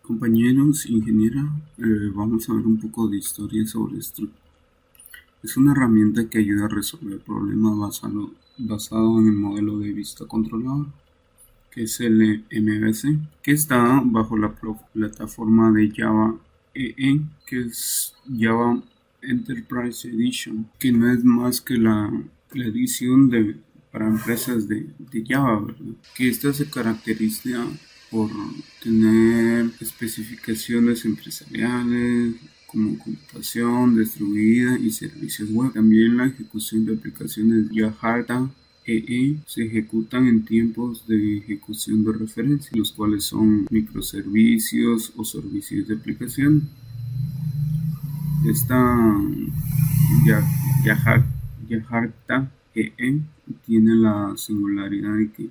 Compañeros, ingeniera, vamos a ver un poco de historia sobre Struct. Es una herramienta que ayuda a resolver problemas basado en el modelo de vista controlada, que es el MVC, que está bajo la plataforma de Java EE, que es Java Enterprise Edition, que no es más que la edición para empresas de Java, ¿verdad? Que esta se caracteriza por tener especificaciones empresariales como computación distribuida y servicios web. También la ejecución de aplicaciones Jakarta EE se ejecutan en tiempos de ejecución de referencia, los cuales son microservicios o servicios de aplicación. Esta Jakarta EE tiene la singularidad de que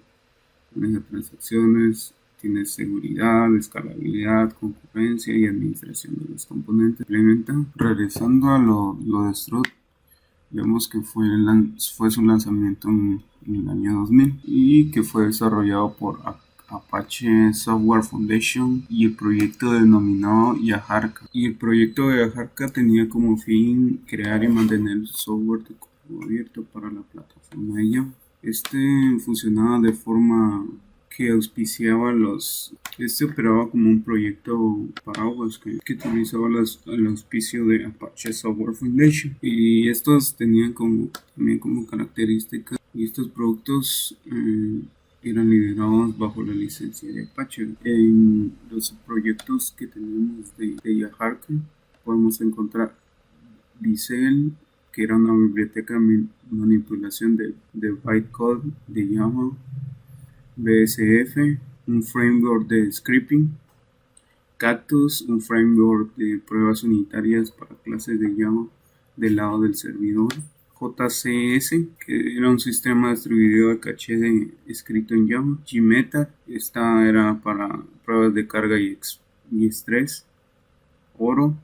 maneja transacciones, tiene seguridad, escalabilidad, concurrencia y administración de los componentes. Implementa. Regresando a lo de Struct, vemos que fue su lanzamiento en el año 2000 y que fue desarrollado por Apache Software Foundation y el proyecto denominado Yaharka. Y el proyecto de Yaharka tenía como fin crear y mantener software de código abierto para la plataforma de Java. Funcionaba de forma que auspiciaba operaba como un proyecto paraguas que utilizaba el auspicio de Apache Software Foundation, y estos tenían también como característica, y estos productos eran liderados bajo la licencia de Apache. En los proyectos que tenemos de Yaharka podemos encontrar Bicel, que era una biblioteca de manipulación de bytecode de Java, BSF, un framework de scripting, Cactus, un framework de pruebas unitarias para clases de Java del lado del servidor, JCS, que era un sistema distribuido de caché escrito en Java, Gmeta, esta era para pruebas de carga y estrés, Oro,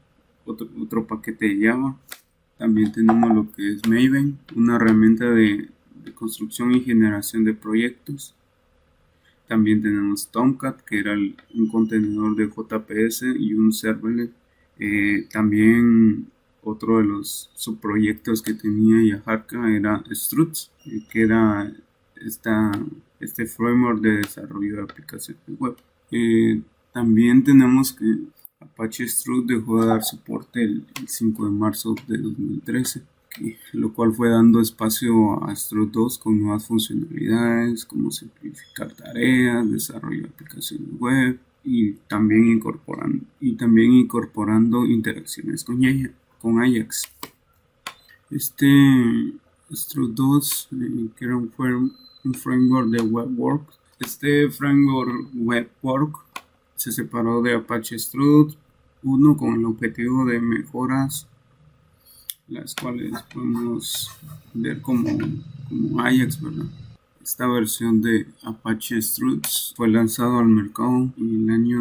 otro paquete de Java. También tenemos lo que es Maven, una herramienta de construcción y generación de proyectos. También tenemos Tomcat, que era un contenedor de JPS y un serverlet. También otro de los subproyectos que tenía Yaharka era Struts, que era este framework de desarrollo de aplicaciones web. También tenemos que Apache Struts dejó de dar soporte el 5 de marzo de 2013. Lo cual fue dando espacio a Struct 2 con nuevas funcionalidades como simplificar tareas, desarrollo de aplicaciones web y también incorporando interacciones con Ajax. Struct 2 que era un framework de webwork. Este framework webwork se separó de Apache Struct 1 con el objetivo de mejoras, las cuales podemos ver como Ajax, ¿verdad? Esta versión de Apache Struts fue lanzado al mercado en el año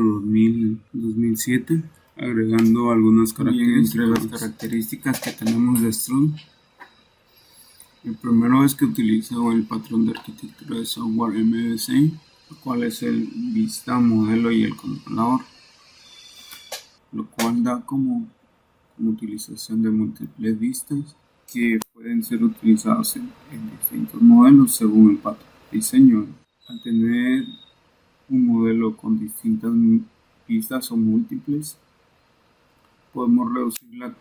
2007, agregando algunas características. Entre las características que tenemos de Strut, el primero es que utiliza el patrón de arquitectura de software MVC, el cual es el vista, modelo y el controlador, lo cual da como utilización de múltiples vistas que pueden ser utilizadas en distintos modelos según el patrón de diseño. Al tener un modelo con distintas vistas o múltiples, podemos reducir la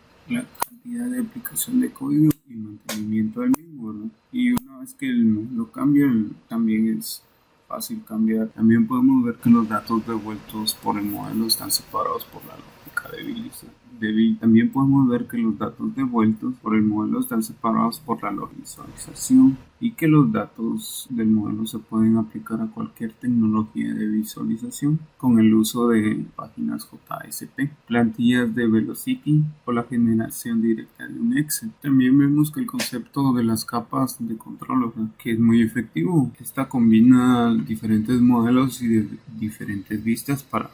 cantidad de aplicación de código y mantenimiento del mismo, ¿verdad? Y una vez que el modelo cambia, también es fácil cambiar. También podemos ver que los datos devueltos por el modelo están separados por la lógica de También podemos ver que los datos devueltos por el modelo están separados por la visualización y que los datos del modelo se pueden aplicar a cualquier tecnología de visualización con el uso de páginas JSP, plantillas de Velocity o la generación directa de un Excel. También vemos que el concepto de las capas de control, que es muy efectivo. Esta combina diferentes modelos y diferentes vistas para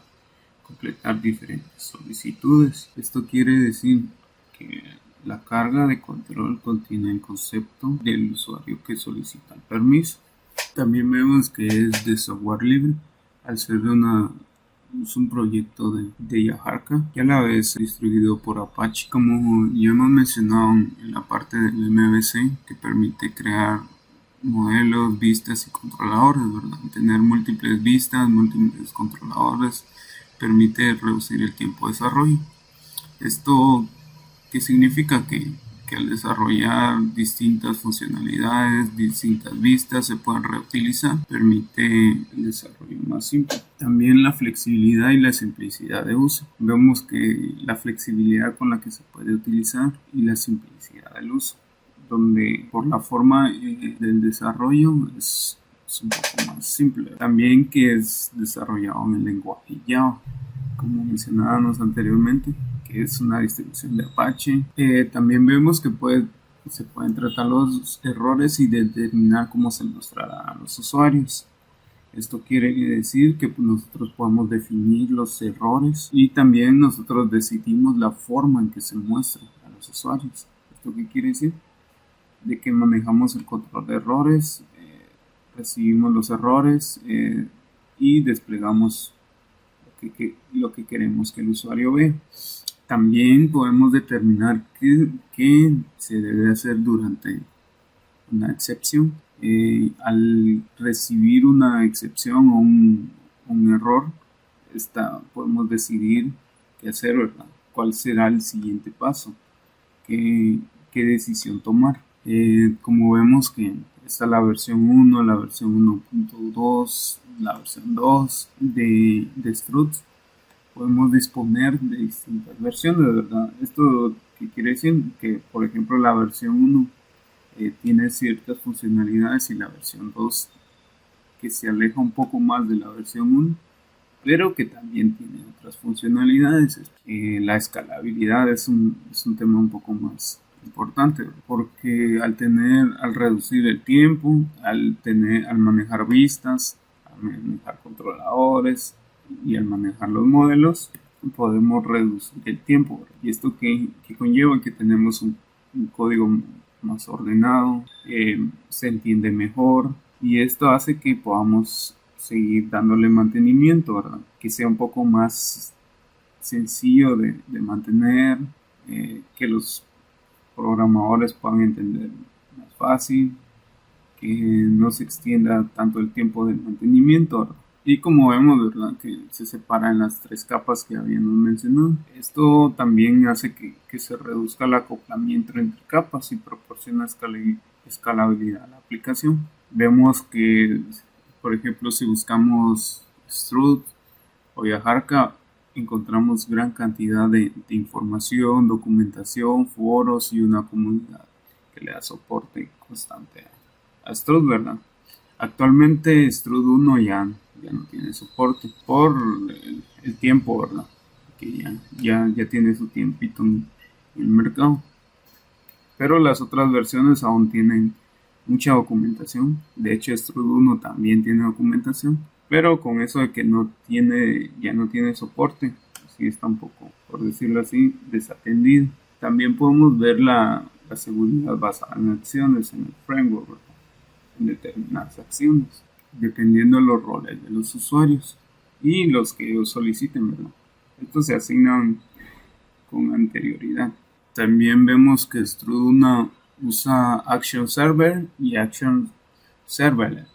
completar diferentes solicitudes. Esto quiere decir que la carga de control contiene el concepto del usuario que solicita el permiso. También vemos que es de software libre, al ser una es un proyecto de Yaharka y a la vez distribuido por Apache. Como ya hemos mencionado en la parte del MVC, que permite crear modelos, vistas y controladores, ¿verdad? Tener múltiples vistas, múltiples controladores, permite reducir el tiempo de desarrollo. Esto ¿qué significa? Que al desarrollar distintas funcionalidades, distintas vistas se pueden reutilizar, permite el desarrollo más simple. También la flexibilidad y la simplicidad de uso. Vemos que la flexibilidad con la que se puede utilizar y la simplicidad del uso, donde por la forma del desarrollo es un poco más simple. También que es desarrollado en el lenguaje Java, como mencionábamos anteriormente, que es una distribución de Apache. También vemos que se pueden tratar los errores y determinar cómo se mostrará a los usuarios. Esto quiere decir que nosotros podemos definir los errores y también nosotros decidimos la forma en que se muestra a los usuarios. ¿Esto qué quiere decir? De que manejamos el control de errores, recibimos los errores y desplegamos lo que queremos que el usuario vea. También podemos determinar qué se debe hacer durante una excepción. Al recibir una excepción o un error, podemos decidir qué hacer, ¿verdad? ¿Cuál será el siguiente paso? ¿Qué decisión tomar? Como vemos que está la versión 1, la versión 1.2, la versión 2 de Struts, podemos disponer de distintas versiones, ¿verdad? Esto que quiere decir que, por ejemplo, la versión 1 tiene ciertas funcionalidades y la versión 2 que se aleja un poco más de la versión 1, pero que también tiene otras funcionalidades. La escalabilidad es un tema un poco más importante, porque al reducir el tiempo, al manejar vistas, al manejar controladores y al manejar los modelos, podemos reducir el tiempo. Y esto que conlleva que tenemos un código más ordenado, se entiende mejor, y esto hace que podamos seguir dándole mantenimiento, ¿verdad? Que sea un poco más sencillo de mantener, que los programadores puedan entender más fácil, que no se extienda tanto el tiempo de mantenimiento, ¿verdad? Y como vemos, ¿verdad? Que se separa en las tres capas que habíamos mencionado. Esto también hace que se reduzca el acoplamiento entre capas y proporciona escalabilidad a la aplicación. Vemos que, por ejemplo, si buscamos Strut o Yaharka, encontramos gran cantidad de información, documentación, foros y una comunidad que le da soporte constante a Strut, ¿verdad? Actualmente Strut 1 ya no tiene soporte por el tiempo, ¿verdad? Que ya tiene su tiempito en el mercado. Pero las otras versiones aún tienen mucha documentación. De hecho, Strut 1 también tiene documentación, pero con eso de que ya no tiene soporte, así está un poco, por decirlo así, desatendido. También podemos ver la seguridad basada en acciones en el framework, ¿verdad? En determinadas acciones, dependiendo de los roles de los usuarios y los que ellos soliciten, ¿verdad? Estos se asignan con anterioridad. También vemos que Struduna usa Action Server y Action Serverlet.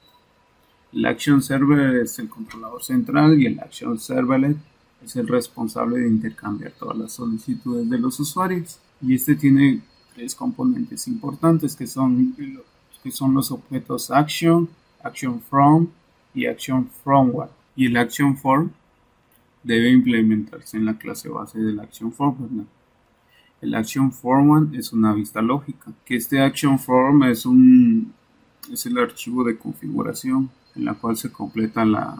El Action Server es el controlador central y el Action Serverlet es el responsable de intercambiar todas las solicitudes de los usuarios. Y este tiene tres componentes importantes que son los objetos Action, Action From y Action Fromward. Y el Action Form debe implementarse en la clase base del Action Form, ¿verdad? El Action Form es una vista lógica, que este Action Form es el archivo de configuración en la cual se completa la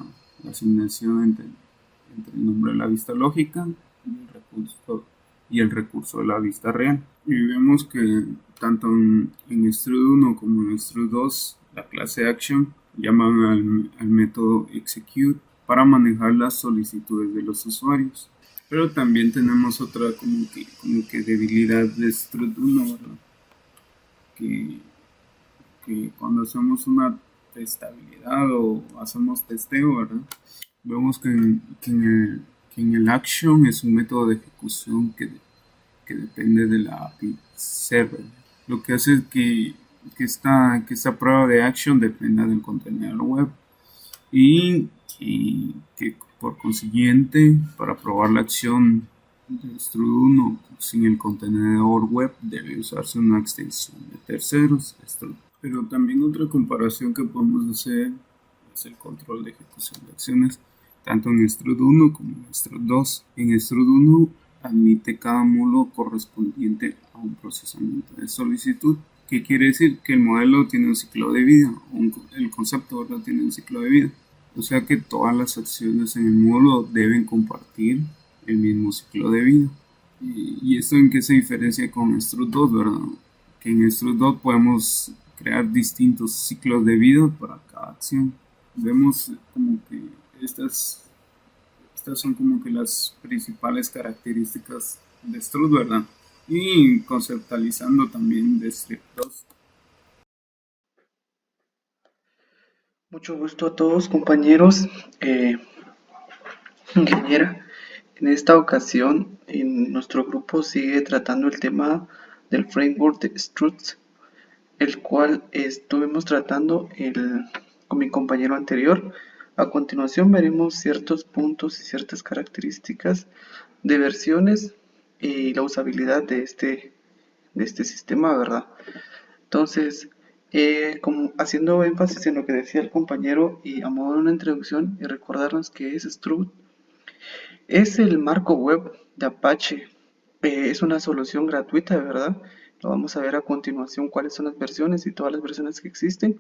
asignación entre el nombre de la vista lógica y el recurso de la vista real. Y vemos que tanto en Strud 1 como en Strud 2 la clase Action llaman al método Execute para manejar las solicitudes de los usuarios. Pero también tenemos otra como que debilidad de Strut 1, ¿verdad? Que cuando hacemos una testabilidad o hacemos testeo, ¿verdad? Vemos que en el action es un método de ejecución que depende de la API server. Lo que hace es que esta prueba de action dependa del contenedor web y que por consiguiente, para probar la acción de Strud1 sin el contenedor web debe usarse una extensión de terceros, Strud. Pero también otra comparación que podemos hacer es el control de ejecución de acciones, tanto en Strud1 como en Strud2. En Strud1 admite cada módulo correspondiente a un procesamiento de solicitud. ¿Qué quiere decir? Que el modelo tiene un ciclo de vida, el concepto, ¿verdad?, tiene un ciclo de vida. O sea que todas las acciones en el módulo deben compartir el mismo ciclo de vida. ¿Y esto en qué se diferencia con Strut2, verdad? Que en Strut2 podemos crear distintos ciclos de vida para cada acción. Vemos como que estas son como que las principales características de Strut, ¿verdad? Y conceptualizando también de Strut2. Mucho gusto a todos, compañeros. Ingeniera, en esta ocasión en nuestro grupo sigue tratando el tema del framework de Struts, el cual estuvimos tratando con mi compañero anterior. A continuación veremos ciertos puntos y ciertas características de versiones y la usabilidad de este sistema, ¿verdad? Entonces, como haciendo énfasis en lo que decía el compañero y a modo de una introducción y recordarnos que es Strut, es el marco web de Apache. Es una solución gratuita, de verdad. Lo vamos a ver a continuación cuáles son las versiones y todas las versiones que existen.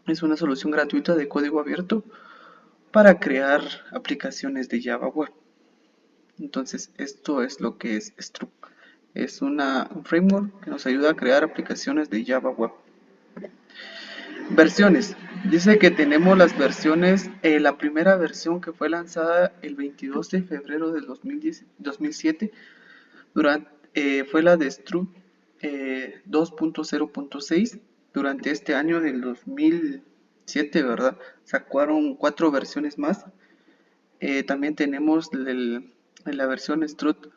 Es una solución gratuita de código abierto para crear aplicaciones de Java Web. Entonces, esto es lo que es Strut. Es un framework que nos ayuda a crear aplicaciones de Java Web. Versiones. Dice que tenemos las versiones, la primera versión que fue lanzada el 22 de febrero del 2007 fue la de Strut 2.0.6. Durante este año del 2007, ¿verdad? Sacaron 4 versiones más. También tenemos la versión Strut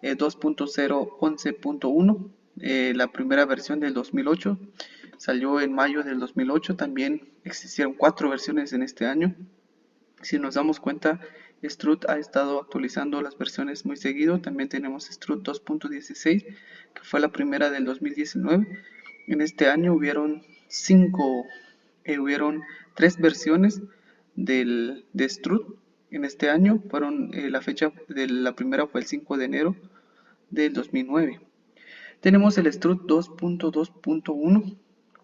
2.0.11.1, la primera versión del 2008, salió en mayo del 2008, también existieron 4 versiones en este año. Si nos damos cuenta, Strut ha estado actualizando las versiones muy seguido. También tenemos Strut 2.16, que fue la primera del 2019. En este año hubieron 3 versiones de Strut. En este año la fecha de la primera fue el 5 de enero del 2009. Tenemos el Strut 2.2.1,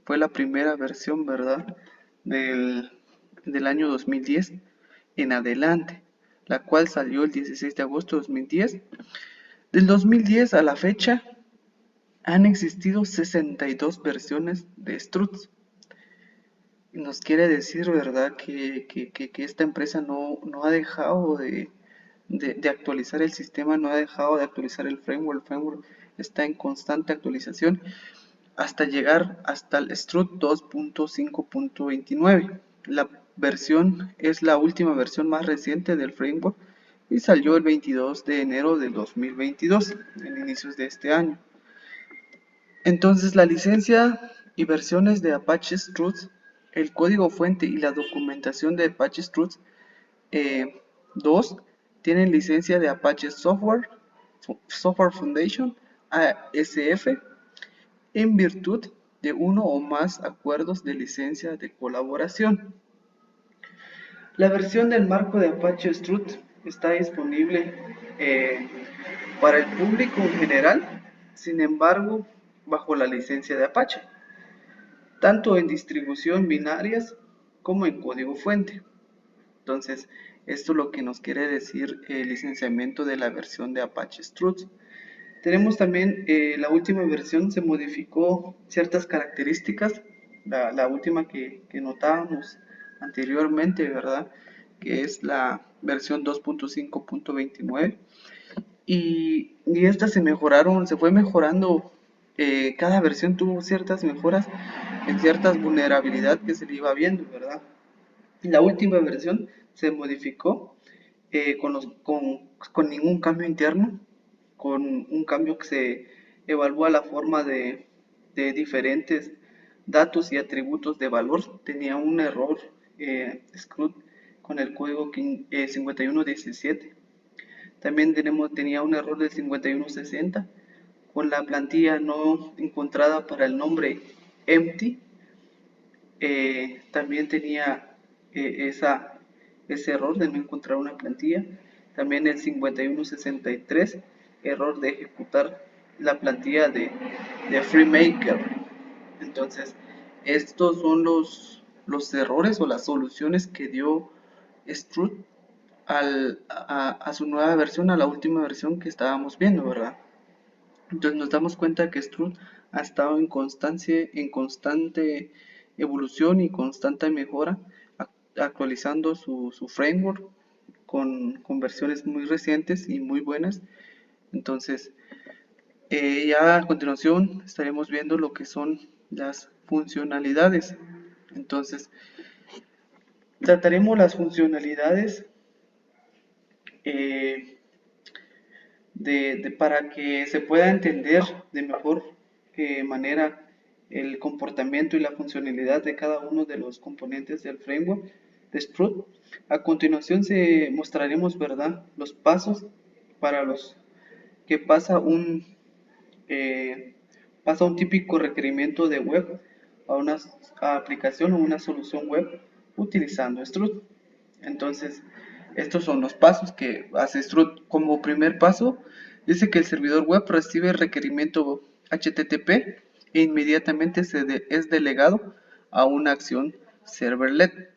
fue la primera versión, ¿verdad?, del año 2010 en adelante, la cual salió el 16 de agosto de 2010. Del 2010 a la fecha han existido 62 versiones de Struts. Nos quiere decir, ¿verdad?, que esta empresa no ha dejado de actualizar el sistema, no ha dejado de actualizar el framework. El framework está en constante actualización hasta llegar hasta el Strut 2.5.29. La versión es la última versión más reciente del framework y salió el 22 de enero del 2022, en inicios de este año. Entonces, la licencia y versiones de Apache Struts, el código fuente y la documentación de Apache Struts 2 tienen licencia de Apache Software Foundation, ASF, en virtud de uno o más acuerdos de licencia de colaboración. La versión del marco de Apache Strut está disponible para el público en general, sin embargo, bajo la licencia de Apache, tanto en distribución binarias como en código fuente. Entonces, esto es lo que nos quiere decir el licenciamiento de la versión de Apache Struts. Tenemos también la última versión, se modificó ciertas características, la última que notábamos anteriormente, ¿verdad?, que es la versión 2.5.29, y estas se fue mejorando, cada versión tuvo ciertas mejoras en ciertas vulnerabilidades que se le iba viendo, ¿verdad? La última versión se modificó con ningún cambio interno, con un cambio que se evalúa la forma de diferentes datos y atributos de valor. Tenía un error Scrut con el código 5117. También tenía un error del 5160 con la plantilla no encontrada para el nombre empty. También tenía ese error de no encontrar una plantilla. También el 5163, error de ejecutar la plantilla de FreeMaker. Entonces, estos son los errores o las soluciones que dio Strut a su nueva versión, a la última versión que estábamos viendo, ¿verdad? Entonces nos damos cuenta que Strut ha estado en constante evolución y constante mejora, actualizando su framework con versiones muy recientes y muy buenas. Entonces, ya a continuación estaremos viendo lo que son las funcionalidades. Entonces, trataremos las funcionalidades eh, para que se pueda entender de mejor manera el comportamiento y la funcionalidad de cada uno de los componentes del framework de Strut. A continuación se mostraremos, ¿verdad?, los pasos para los que pasa un típico requerimiento de web a una aplicación o una solución web utilizando Strut. Entonces, estos son los pasos que hace Strut. Como primer paso, dice que el servidor web recibe el requerimiento HTTP e inmediatamente es delegado a una acción serverlet.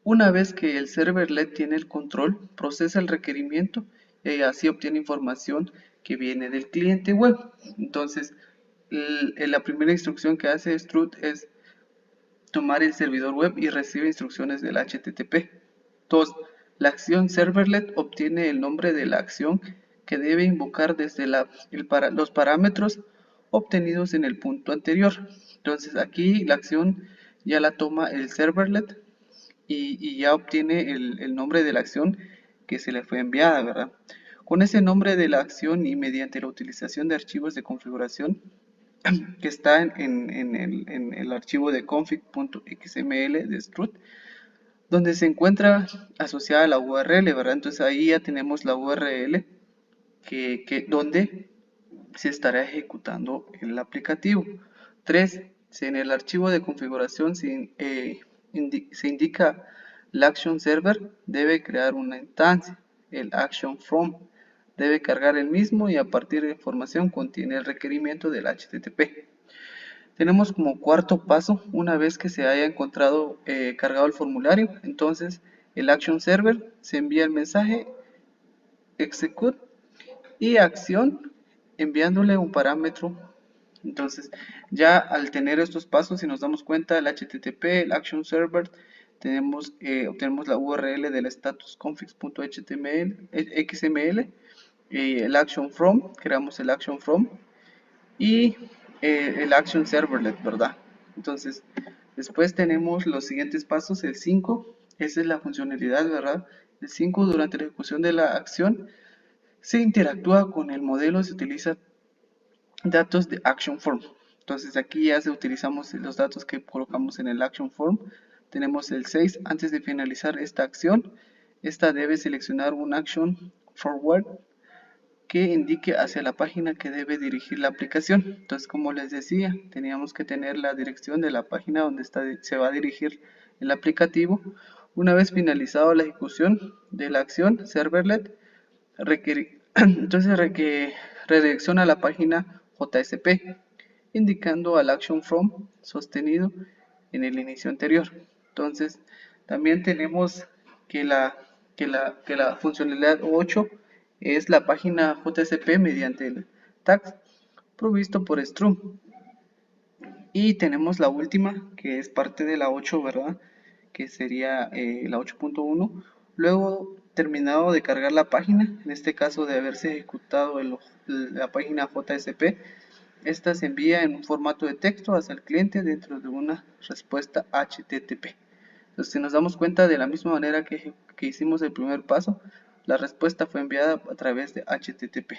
Una vez que el serverlet tiene el control, procesa el requerimiento y así obtiene información que viene del cliente web. Entonces, la primera instrucción que hace Strut es tomar el servidor web y recibe instrucciones del HTTP. 2. La acción serverlet obtiene el nombre de la acción que debe invocar desde los parámetros obtenidos en el punto anterior. Entonces aquí la acción ya la toma el serverlet y ya obtiene el nombre de la acción que se le fue enviada, ¿verdad? Con ese nombre de la acción y mediante la utilización de archivos de configuración que está en el archivo de config.xml de Strut, donde se encuentra asociada la URL, ¿verdad? Entonces ahí ya tenemos la URL donde se estará ejecutando el aplicativo. 3. Si en el archivo de configuración se indica la action server, debe crear una instancia, el action from. Debe cargar el mismo y a partir de información contiene el requerimiento del HTTP. Tenemos como cuarto paso, una vez que se haya encontrado cargado el formulario, entonces el action server se envía el mensaje execute y acción enviándole un parámetro. Entonces ya al tener estos pasos, si nos damos cuenta, el HTTP, el action server, obtenemos la URL del status config.html, XML, el action from, creamos el action from y el action serverlet, ¿verdad? Entonces después tenemos los siguientes pasos, el 5, esa es la funcionalidad, ¿verdad? El 5, durante la ejecución de la acción se interactúa con el modelo, se utiliza datos de action form. Entonces aquí ya utilizamos los datos que colocamos en el action form. Tenemos el 6, antes de finalizar esta acción, esta debe seleccionar un action forward que indique hacia la página que debe dirigir la aplicación. Entonces, como les decía, teníamos que tener la dirección de la página donde se va a dirigir el aplicativo. Una vez finalizado la ejecución de la acción serverlet, entonces redirecciona la página JSP, indicando al action from sostenido en el inicio anterior. Entonces, también tenemos que la funcionalidad 8 es la página JSP mediante el tag provisto por Strum. Y tenemos la última, que es parte de la 8, ¿verdad? Que sería la 8.1. Luego, terminado de cargar la página, en este caso de haberse ejecutado la página JSP, esta se envía en un formato de texto hacia el cliente dentro de una respuesta HTTP. Entonces, si nos damos cuenta, de la misma manera que hicimos el primer paso, la respuesta fue enviada a través de HTTP.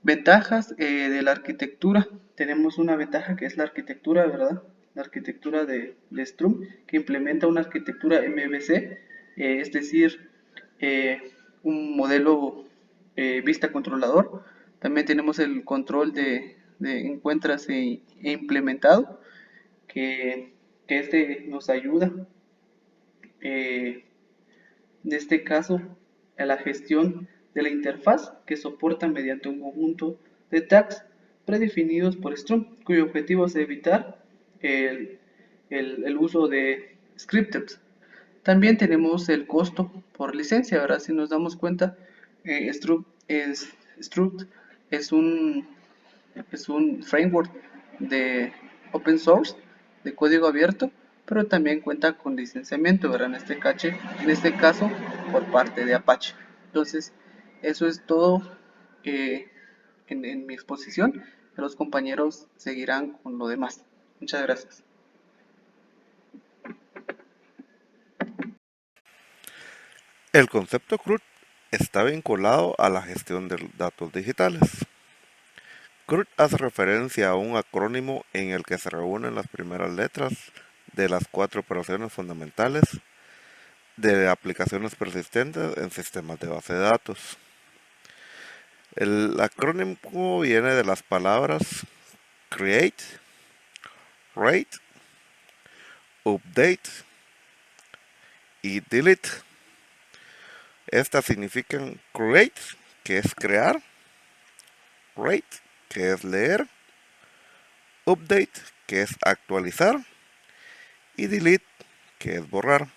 Ventajas de la arquitectura. Tenemos una ventaja que es la arquitectura, ¿verdad? La arquitectura de Strum, que implementa una arquitectura MVC, es decir, un modelo vista controlador. También tenemos el control de encuentras e implementado, que este nos ayuda, en este caso, a la gestión de la interfaz, que soporta mediante un conjunto de tags predefinidos por Strum, cuyo objetivo es evitar el, el uso de scripts. También tenemos el costo por licencia. Ahora, si nos damos cuenta, Struct es un framework de open source, de código abierto, pero también cuenta con licenciamiento, ¿verdad? En este caso, por parte de Apache. Entonces, eso es todo en mi exposición. Los compañeros seguirán con lo demás. Muchas gracias. El concepto CRUD está vinculado a la gestión de datos digitales. CRUD hace referencia a un acrónimo en el que se reúnen las primeras letras de las 4 operaciones fundamentales de aplicaciones persistentes en sistemas de base de datos. El acrónimo viene de las palabras create, write, update y delete. Estas significan create, que es crear, write, que es leer, update, que es actualizar, y delete, que es borrar.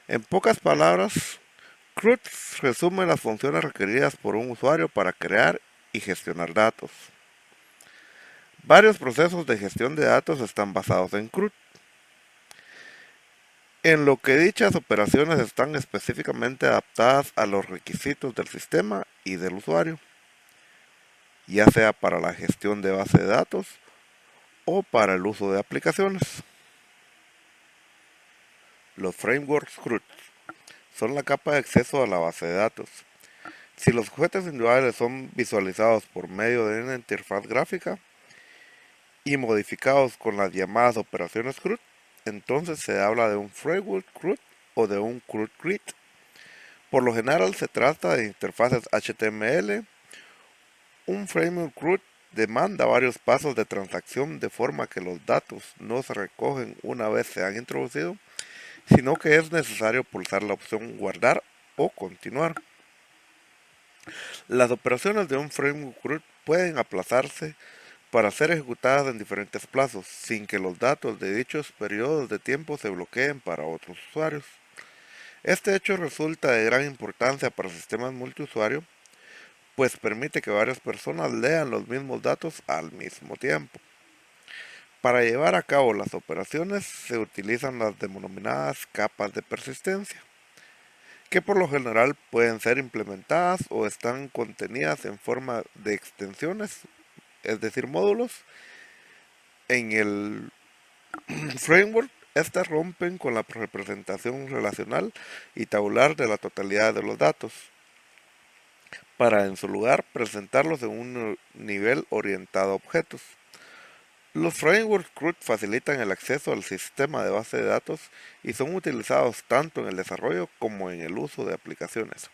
En pocas palabras, CRUD resume las funciones requeridas por un usuario para crear y gestionar datos. Varios procesos de gestión de datos están basados en CRUD, en lo que dichas operaciones están específicamente adaptadas a los requisitos del sistema y del usuario, ya sea para la gestión de base de datos o para el uso de aplicaciones. Los frameworks CRUD son la capa de acceso a la base de datos. Si los objetos individuales son visualizados por medio de una interfaz gráfica y modificados con las llamadas operaciones CRUD, entonces se habla de un framework CRUD o de un CRUD grid. Por lo general se trata de interfaces HTML. Un framework CRUD demanda varios pasos de transacción de forma que los datos no se recogen una vez se han introducido, sino que es necesario pulsar la opción guardar o continuar. Las operaciones de un framework CRUD pueden aplazarse para ser ejecutadas en diferentes plazos, sin que los datos de dichos periodos de tiempo se bloqueen para otros usuarios. Este hecho resulta de gran importancia para sistemas multiusuario, pues permite que varias personas lean los mismos datos al mismo tiempo. Para llevar a cabo las operaciones se utilizan las denominadas capas de persistencia, que por lo general pueden ser implementadas o están contenidas en forma de extensiones, es decir, módulos. En el framework, estas rompen con la representación relacional y tabular de la totalidad de los datos, para en su lugar presentarlos en un nivel orientado a objetos. Los frameworks CRUD facilitan el acceso al sistema de base de datos y son utilizados tanto en el desarrollo como en el uso de aplicaciones.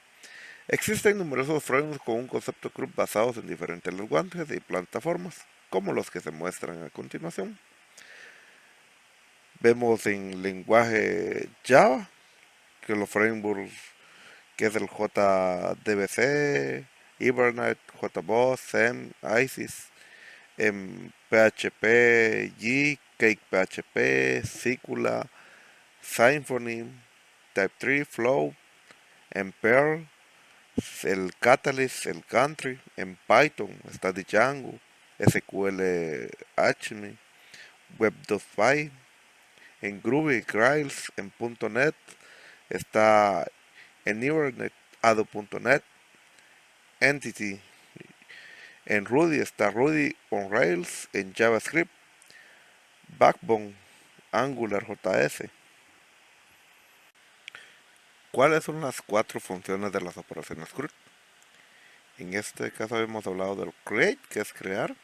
Existen numerosos frameworks con un concepto CRUD basados en diferentes lenguajes y plataformas, como los que se muestran a continuación. Vemos en lenguaje Java, que los frameworks que es el JDBC, Hibernate, JBoss, SEM, ISIS, en PHP, G, CakePHP, Scala, Symfony, Type3, Flow, en Perl, el Catalyst, el Country, en Python está Django, SQL Alchemy, Web2.5, en Groovy, Grails, en .NET, está en Hibernate, Ado.NET, Entity, en Ruby está Ruby on Rails, en JavaScript, Backbone, AngularJS. ¿Cuáles son las 4 funciones de las operaciones CRUD? En este caso habíamos hablado del create, que es crear.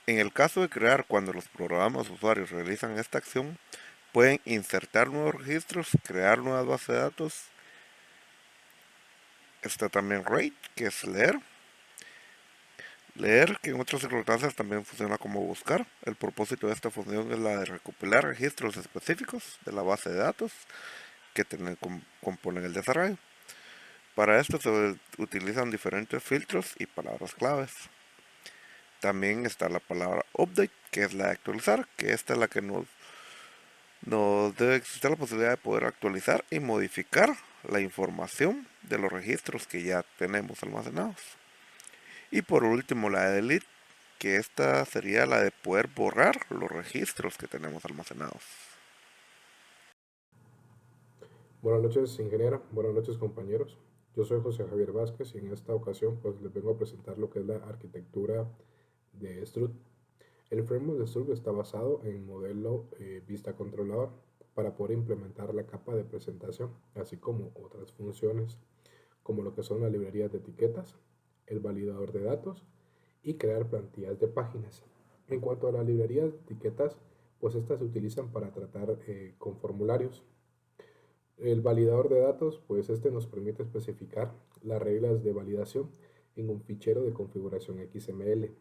En el caso de crear, cuando los programas usuarios realizan esta acción, pueden insertar nuevos registros, crear nuevas bases de datos. Está también write, que es leer. Leer, que en otras circunstancias también funciona como buscar. El propósito de esta función es la de recopilar registros específicos de la base de datos que componen el desarrollo. Para esto se utilizan diferentes filtros y palabras claves. También está la palabra update, que es la de actualizar, que esta es la que nos debe existir la posibilidad de poder actualizar y modificar la información de los registros que ya tenemos almacenados. Y por último la de delete, que esta sería la de poder borrar los registros que tenemos almacenados. Buenas noches, ingeniera. Buenas noches, compañeros. Yo soy José Javier Vázquez y en esta ocasión pues les vengo a presentar lo que es la arquitectura de Strut. El framework de Strut está basado en modelo vista controlador para poder implementar la capa de presentación, así como otras funciones como lo que son las librerías de etiquetas, el validador de datos y crear plantillas de páginas. En cuanto a las librerías de etiquetas, pues estas se utilizan para tratar con formularios. El validador de datos, pues este nos permite especificar las reglas de validación en un fichero de configuración XML.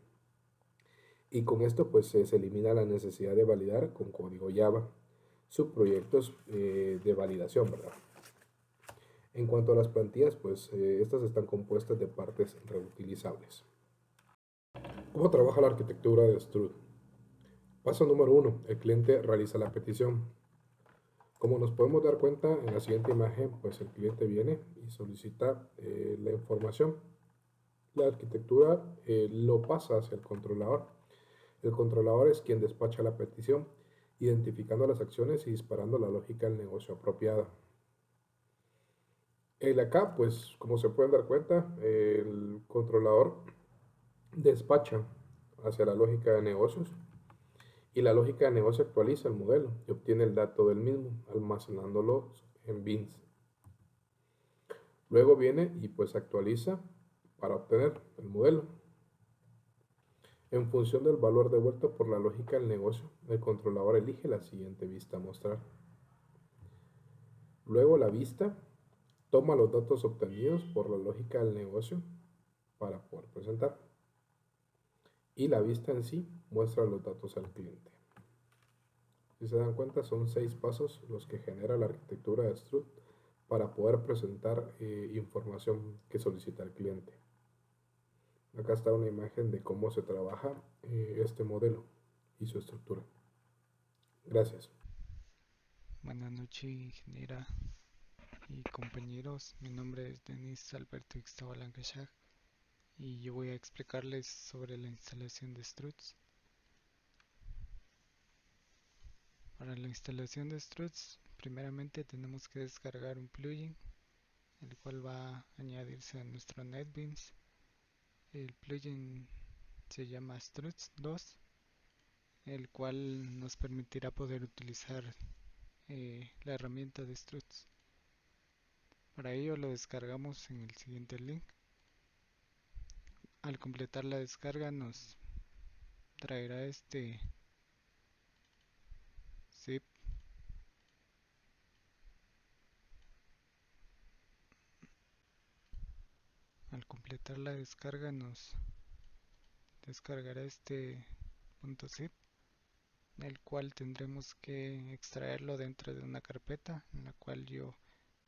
Y con esto pues se elimina la necesidad de validar con código Java subproyectos de validación, ¿verdad? En cuanto a las plantillas, pues estas están compuestas de partes reutilizables. ¿Cómo trabaja la arquitectura de Strut? Paso número 1. El cliente realiza la petición. Como nos podemos dar cuenta en la siguiente imagen, pues el cliente viene y solicita la información. La arquitectura lo pasa hacia el controlador. El controlador es quien despacha la petición, identificando las acciones y disparando la lógica del negocio apropiada. Acá, pues como se pueden dar cuenta, el controlador despacha hacia la lógica de negocios y la lógica de negocio actualiza el modelo y obtiene el dato del mismo, almacenándolo en bins. Luego viene y pues actualiza para obtener el modelo. En función del valor devuelto por la lógica del negocio, el controlador elige la siguiente vista a mostrar. Luego la vista toma los datos obtenidos por la lógica del negocio para poder presentar. Y la vista en sí muestra los datos al cliente. Si se dan cuenta, son 6 pasos los que genera la arquitectura de Strut para poder presentar información que solicita el cliente. Acá está una imagen de cómo se trabaja este modelo y su estructura. Gracias. Buenas noches, ingeniera y compañeros. Mi nombre es Denis Alberto Ixtabal Ankashag y yo voy a explicarles sobre la instalación de Struts. Para la instalación de Struts, primeramente tenemos que descargar un plugin, el cual va a añadirse a nuestro NetBeans. El plugin se llama Struts 2, el cual nos permitirá poder utilizar la herramienta de Struts. Para ello lo descargamos en el siguiente link. Al completar la descarga nos traerá este zip. Al completar la descarga nos descargará este .zip, el cual tendremos que extraerlo dentro de una carpeta en la cual yo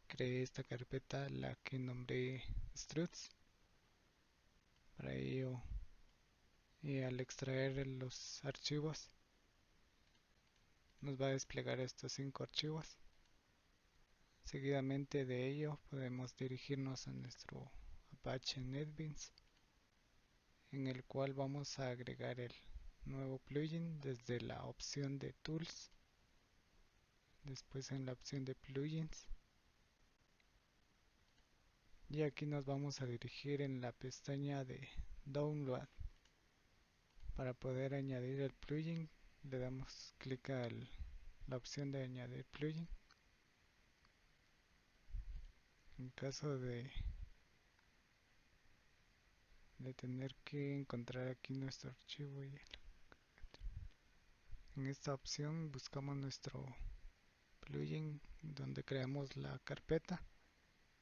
creé esta carpeta, la que nombré struts. Para ello, al extraer los archivos nos va a desplegar estos 5 archivos. Seguidamente de ello podemos dirigirnos a nuestro Apache NetBeans, en el cual vamos a agregar el nuevo plugin desde la opción de Tools, después en la opción de Plugins, y aquí nos vamos a dirigir en la pestaña de Download. Para poder añadir el plugin le damos clic al la opción de añadir plugin. En caso de tener que encontrar aquí nuestro archivo, en esta opción buscamos nuestro plugin donde creamos la carpeta.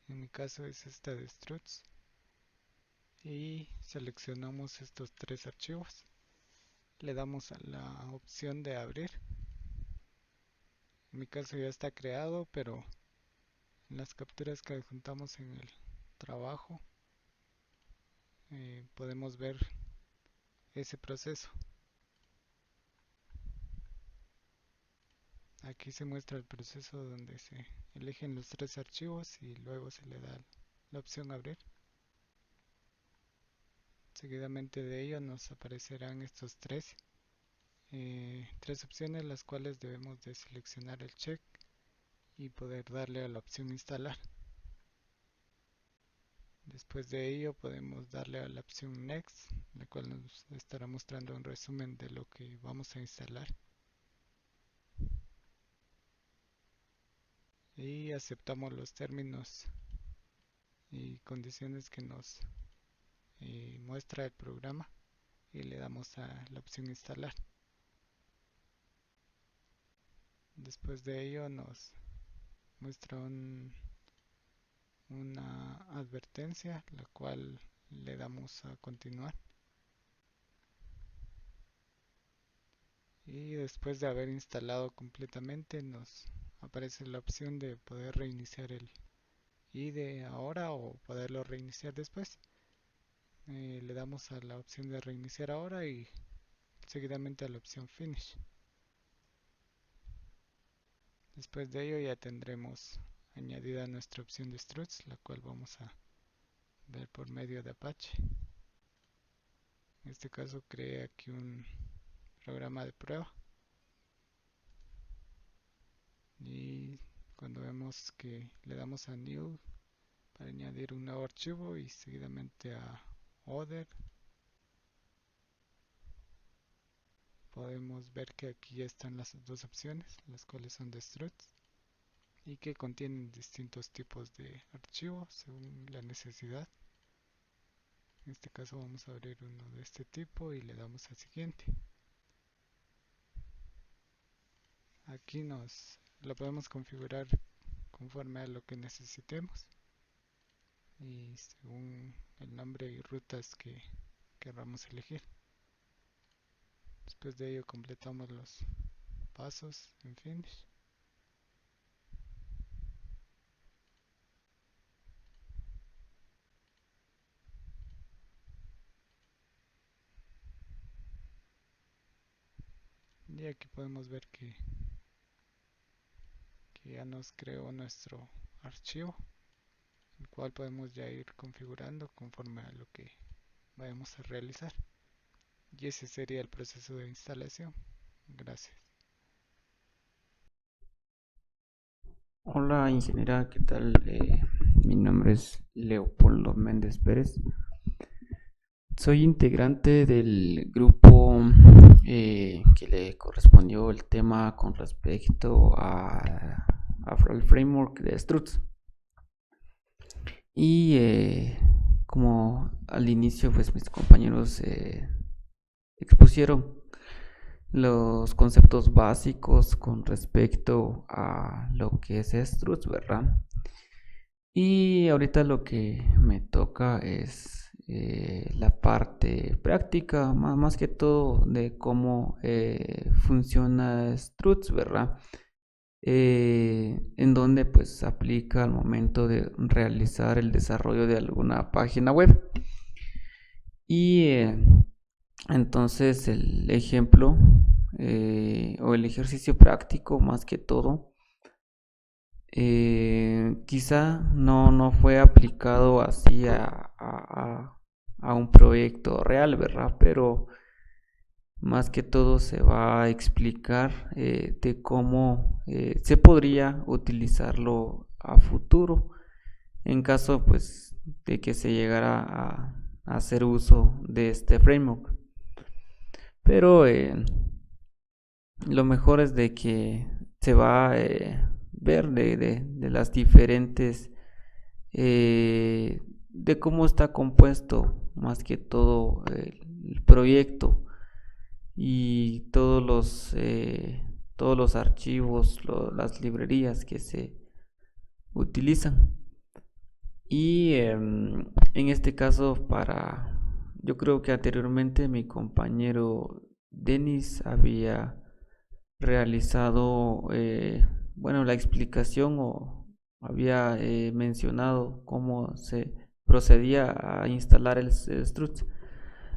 En mi caso es esta de struts, y seleccionamos estos 3 archivos. Le damos a la opción de abrir. En mi caso ya está creado, pero en las capturas que adjuntamos en el trabajo podemos ver ese proceso. Aquí se muestra el proceso donde se eligen los 3 archivos y luego se le da la opción abrir. Seguidamente de ello nos aparecerán estos 3 opciones, las cuales debemos de seleccionar el check y poder darle a la opción instalar. Después de ello podemos darle a la opción Next, la cual nos estará mostrando un resumen de lo que vamos a instalar. Y aceptamos los términos y condiciones que nos muestra el programa y le damos a la opción instalar. Después de ello nos muestra una advertencia, la cual le damos a continuar. Y después de haber instalado completamente nos aparece la opción de poder reiniciar el IDE ahora o poderlo reiniciar después. Le damos a la opción de reiniciar ahora y seguidamente a la opción Finish. Después de ello ya tendremos añadida nuestra opción de struts, la cual vamos a ver por medio de Apache. En este caso creé aquí un programa de prueba y cuando vemos que le damos a New para añadir un nuevo archivo y seguidamente a Other, podemos ver que aquí ya están las 2 opciones, las cuales son de struts y que contienen distintos tipos de archivos según la necesidad. En este caso vamos a abrir uno de este tipo y le damos a siguiente. Aquí lo podemos configurar conforme a lo que necesitemos y según el nombre y rutas que queramos elegir. Después de ello completamos los pasos en Finish. Y aquí podemos ver que ya nos creó nuestro archivo, el cual podemos ya ir configurando conforme a lo que vayamos a realizar. Y ese sería el proceso de instalación. Gracias. Hola ingeniera, ¿qué tal? Mi nombre es Leopoldo Méndez Pérez. Soy integrante del grupo que le correspondió el tema con respecto al framework de Struts. Y como al inicio pues mis compañeros expusieron los conceptos básicos con respecto a lo que es Struts, ¿verdad? Y ahorita lo que me toca es la parte práctica, más que todo de cómo funciona Struts, ¿verdad? En donde pues aplica al momento de realizar el desarrollo de alguna página web. Y entonces el ejemplo o el ejercicio práctico más que todo quizá no fue aplicado así a un proyecto real, ¿verdad? Pero más que todo se va a explicar de cómo se podría utilizarlo a futuro en caso pues de que se llegara a hacer uso de este framework. Pero lo mejor es de que se va a ver de las diferentes, de cómo está compuesto más que todo el proyecto y todos los archivos, las librerías que se utilizan. Y en este caso, yo creo que anteriormente mi compañero Denis había realizado, bueno, la explicación o había mencionado cómo se procedía a instalar el struts.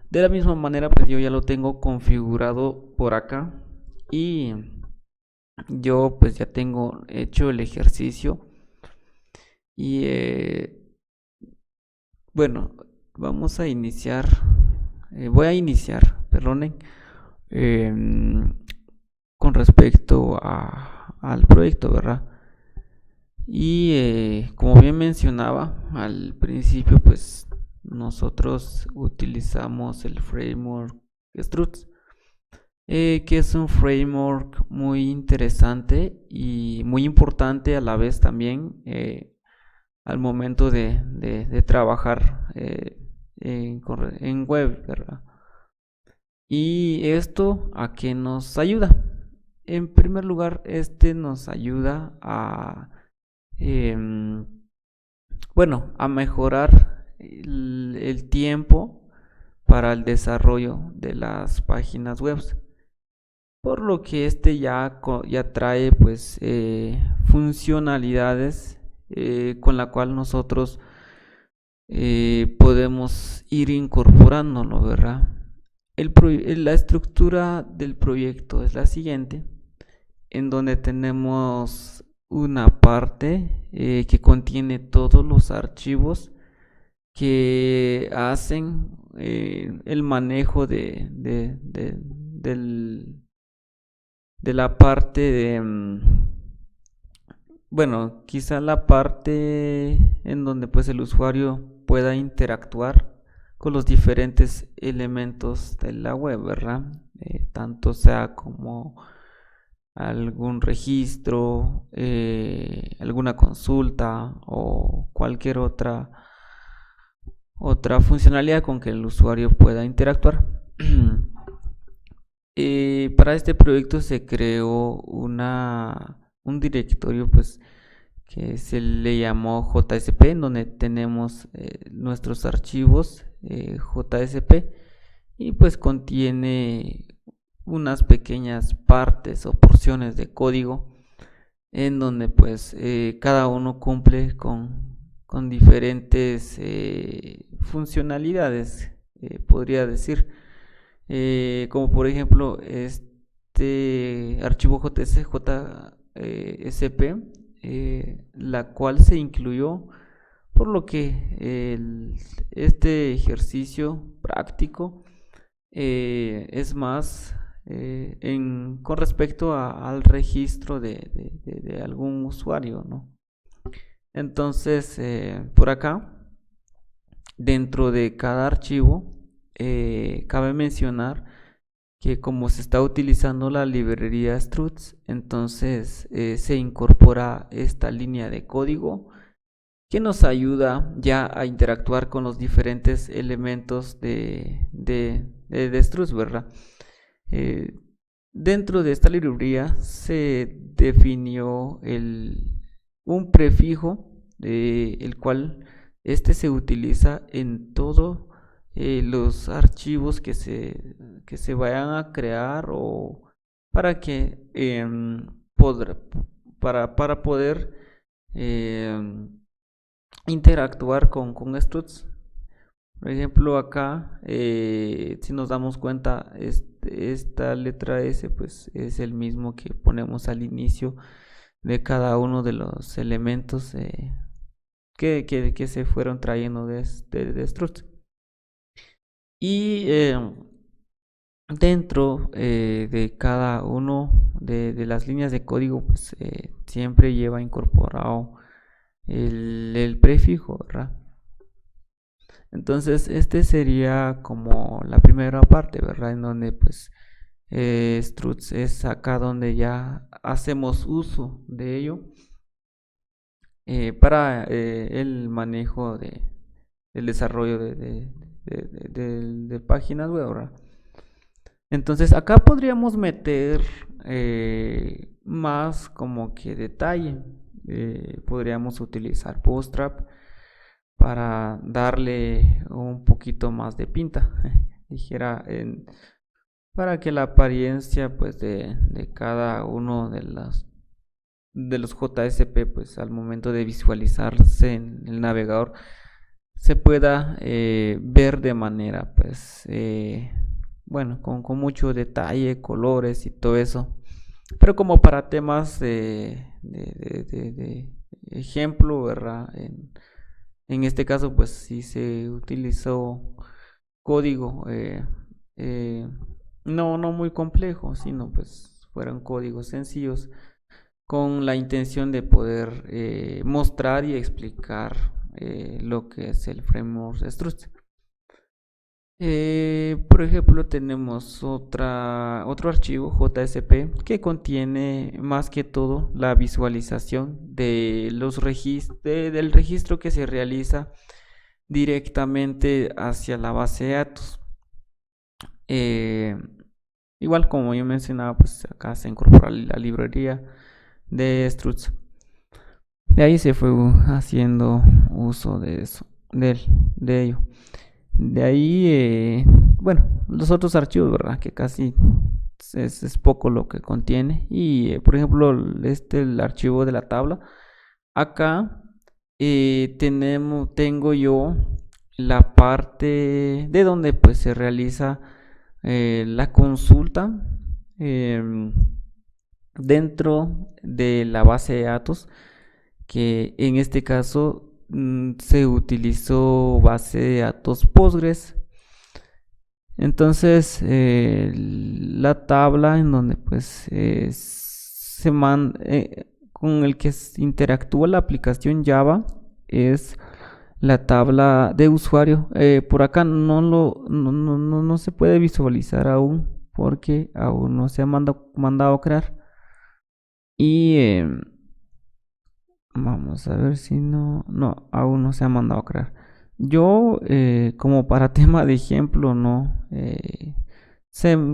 De la misma manera, pues yo ya lo tengo configurado por acá y yo pues ya tengo hecho el ejercicio y bueno, vamos a iniciar, voy a iniciar, perdonen, con respecto al proyecto, ¿verdad? Y como bien mencionaba al principio, pues nosotros utilizamos el framework Struts, que es un framework muy interesante y muy importante a la vez también al momento de trabajar en web, ¿verdad? ¿Y esto a qué nos ayuda? En primer lugar, este nos ayuda bueno, a mejorar el tiempo para el desarrollo de las páginas web, por lo que este ya trae pues funcionalidades con la cual nosotros podemos ir incorporándolo, ¿verdad? La estructura del proyecto es la siguiente, en donde tenemos una parte que contiene todos los archivos que hacen el manejo de la parte bueno, quizá la parte en donde pues el usuario pueda interactuar con los diferentes elementos de la web, ¿verdad? Tanto sea como algún registro, alguna consulta o cualquier otra funcionalidad con que el usuario pueda interactuar. Para este proyecto se creó un directorio pues que se le llamó JSP, en donde tenemos nuestros archivos JSP y pues contiene unas pequeñas partes o porciones de código en donde pues cada uno cumple con diferentes funcionalidades, podría decir, como por ejemplo este archivo JSP, la cual se incluyó, por lo que este ejercicio práctico es más con respecto al registro de algún usuario, ¿no? Entonces, por acá, dentro de cada archivo, cabe mencionar que como se está utilizando la librería struts, entonces se incorpora esta línea de código que nos ayuda ya a interactuar con los diferentes elementos de struts, ¿verdad? Dentro de esta librería se definió un prefijo el cual se utiliza en todos los archivos que se vayan a crear o para que para poder interactuar con struts. Por ejemplo, acá, si nos damos cuenta, esta letra S pues es el mismo que ponemos al inicio de cada uno de los elementos que se fueron trayendo de struts. Y dentro de cada uno de las líneas de código pues siempre lleva incorporado el prefijo, ¿verdad? Entonces este sería como la primera parte, ¿verdad? En donde pues struts es acá donde ya hacemos uso de ello para el manejo del desarrollo de páginas web, ¿verdad? Entonces acá podríamos meter más como que detalle. Podríamos utilizar Bootstrap para darle un poquito más de pinta, dijera, para que la apariencia pues de cada uno de los JSP pues al momento de visualizarse en el navegador se pueda ver de manera pues bueno, con mucho detalle, colores y todo eso. Pero como para temas de ejemplo, ¿verdad? En este caso, pues sí se utilizó código no muy complejo, sino pues fueron códigos sencillos con la intención de poder mostrar y explicar lo que es el framework Struts. Por ejemplo, tenemos otro archivo JSP que contiene más que todo la visualización de del registro que se realiza directamente hacia la base de datos. Igual como yo mencionaba, pues acá se incorpora la librería de struts. De ahí se fue haciendo uso de eso, de ello. De ahí, bueno, los otros archivos, ¿verdad? Que casi es poco lo que contiene. Y, por ejemplo, el archivo de la tabla. Acá tengo yo la parte de donde pues se realiza la consulta dentro de la base de datos, que en este caso se utilizó base de datos Postgres. Entonces la tabla en donde pues con el que interactúa la aplicación Java es la tabla de usuario. Por acá no se puede visualizar aún porque aún no se ha mandado a crear. Y vamos a ver si no, aún no se ha mandado a crear. Yo, como para tema de ejemplo, no,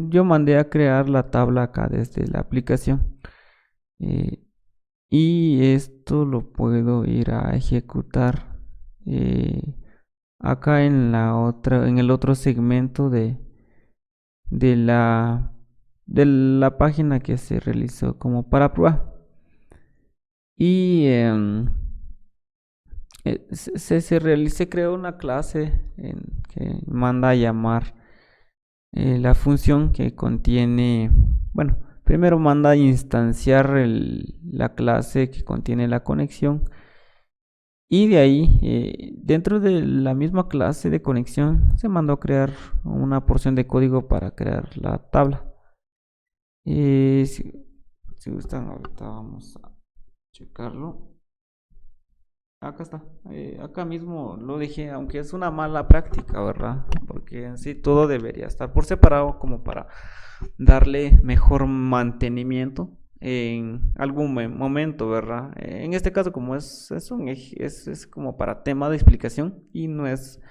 yo mandé a crear la tabla acá desde la aplicación. Y esto lo puedo ir a ejecutar acá en el otro segmento de la página que se realizó como para prueba. Y se creó una clase que manda a llamar la función que contiene, bueno, primero manda a instanciar la clase que contiene la conexión, y de ahí dentro de la misma clase de conexión se mandó a crear una porción de código para crear la tabla. Si gustan, ahorita vamos a checarlo. Acá está, acá mismo lo dejé, aunque es una mala práctica, ¿verdad? Porque en sí todo debería estar por separado como para darle mejor mantenimiento en algún momento, ¿verdad? En este caso, como es como para tema de explicación y no es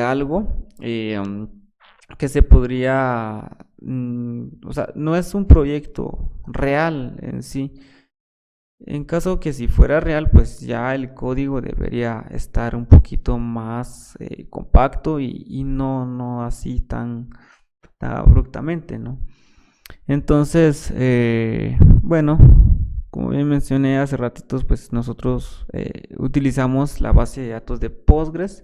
algo que se podría, o sea, no es un proyecto real en sí. En caso que si fuera real, pues ya el código debería estar un poquito más compacto y no así tan abruptamente, ¿no? Entonces, bueno, como bien mencioné hace ratitos, pues nosotros utilizamos la base de datos de Postgres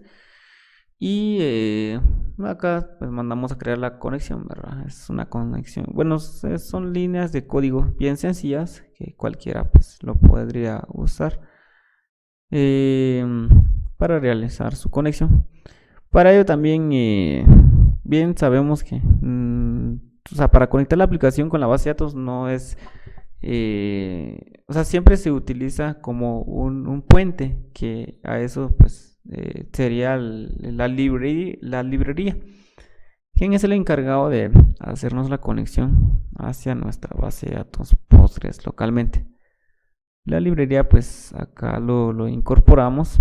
y acá pues mandamos a crear la conexión, ¿verdad? Es una conexión, bueno, son líneas de código bien sencillas que cualquiera pues lo podría usar para realizar su conexión. Para ello también bien sabemos que o sea, para conectar la aplicación con la base de datos no es o sea, siempre se utiliza como un puente, que a eso pues sería la librería. ¿Quién es el encargado de hacernos la conexión hacia nuestra base de datos Postgres localmente? La librería, pues acá lo incorporamos,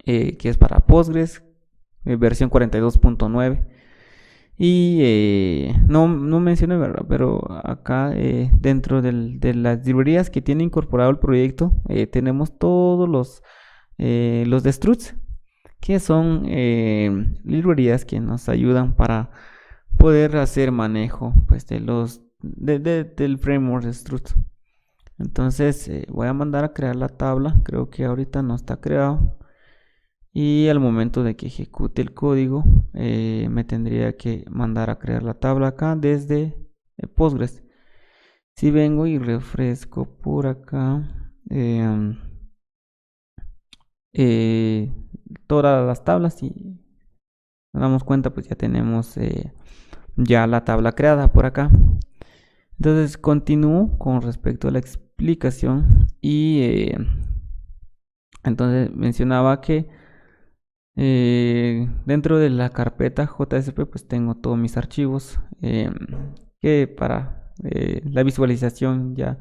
que es para Postgres, versión 42.9. Y no mencioné, ¿verdad? Pero acá dentro de las librerías que tiene incorporado el proyecto, tenemos todos los de struts, que son librerías que nos ayudan para poder hacer manejo, pues, del framework de struts. Entonces voy a mandar a crear la tabla. Creo que ahorita no está creado. Y al momento de que ejecute el código, me tendría que mandar a crear la tabla acá desde Postgres. Si vengo y refresco por acá todas las tablas y nos damos cuenta, pues ya tenemos ya la tabla creada por acá. Entonces continúo con respecto a la explicación y entonces mencionaba que dentro de la carpeta JSP pues tengo todos mis archivos que para la visualización ya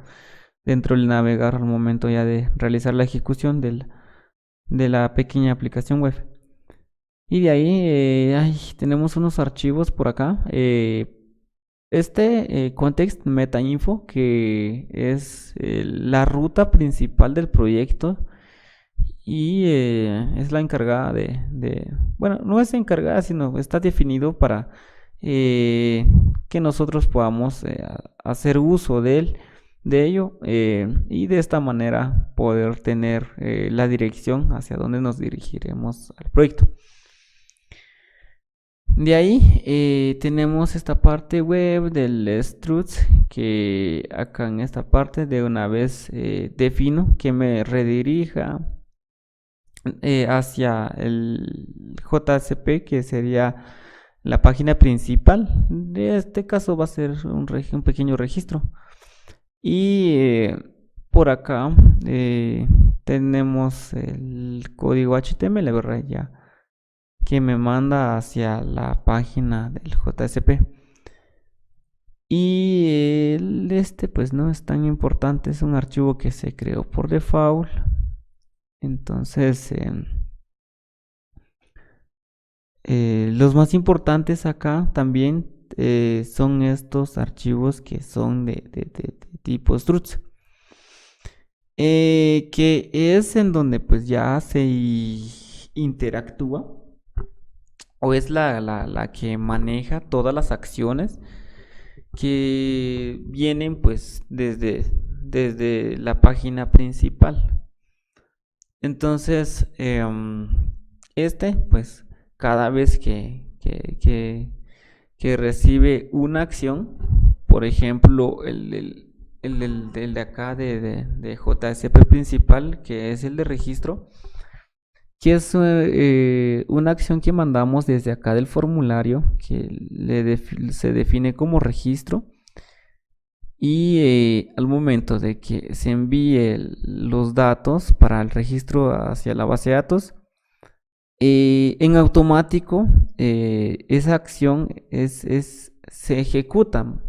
dentro del navegador al momento ya de realizar la ejecución de la pequeña aplicación web. Y de ahí tenemos unos archivos por acá. Context Meta Info, que es la ruta principal del proyecto y es la encargada bueno, no es encargada, sino está definido para que nosotros podamos hacer uso de ello y de esta manera poder tener la dirección hacia donde nos dirigiremos al proyecto. De ahí tenemos esta parte web del struts, que acá en esta parte de una vez defino que me redirija hacia el JSP, que sería la página principal. De este caso va a ser un pequeño registro. Y por acá tenemos el código HTML, ¿verdad? Ya que me manda hacia la página del JSP. Y pues no es tan importante, es un archivo que se creó por default. Entonces los más importantes acá también son estos archivos que son de tipo struts, que es en donde pues ya se interactúa o es la que maneja todas las acciones que vienen pues desde la página principal. Entonces pues cada vez que recibe una acción, por ejemplo el de acá de JSP principal, que es el de registro, que es una acción que mandamos desde acá del formulario, que se define como registro, y al momento de que se envíe los datos para el registro hacia la base de datos, en automático esa acción se ejecuta.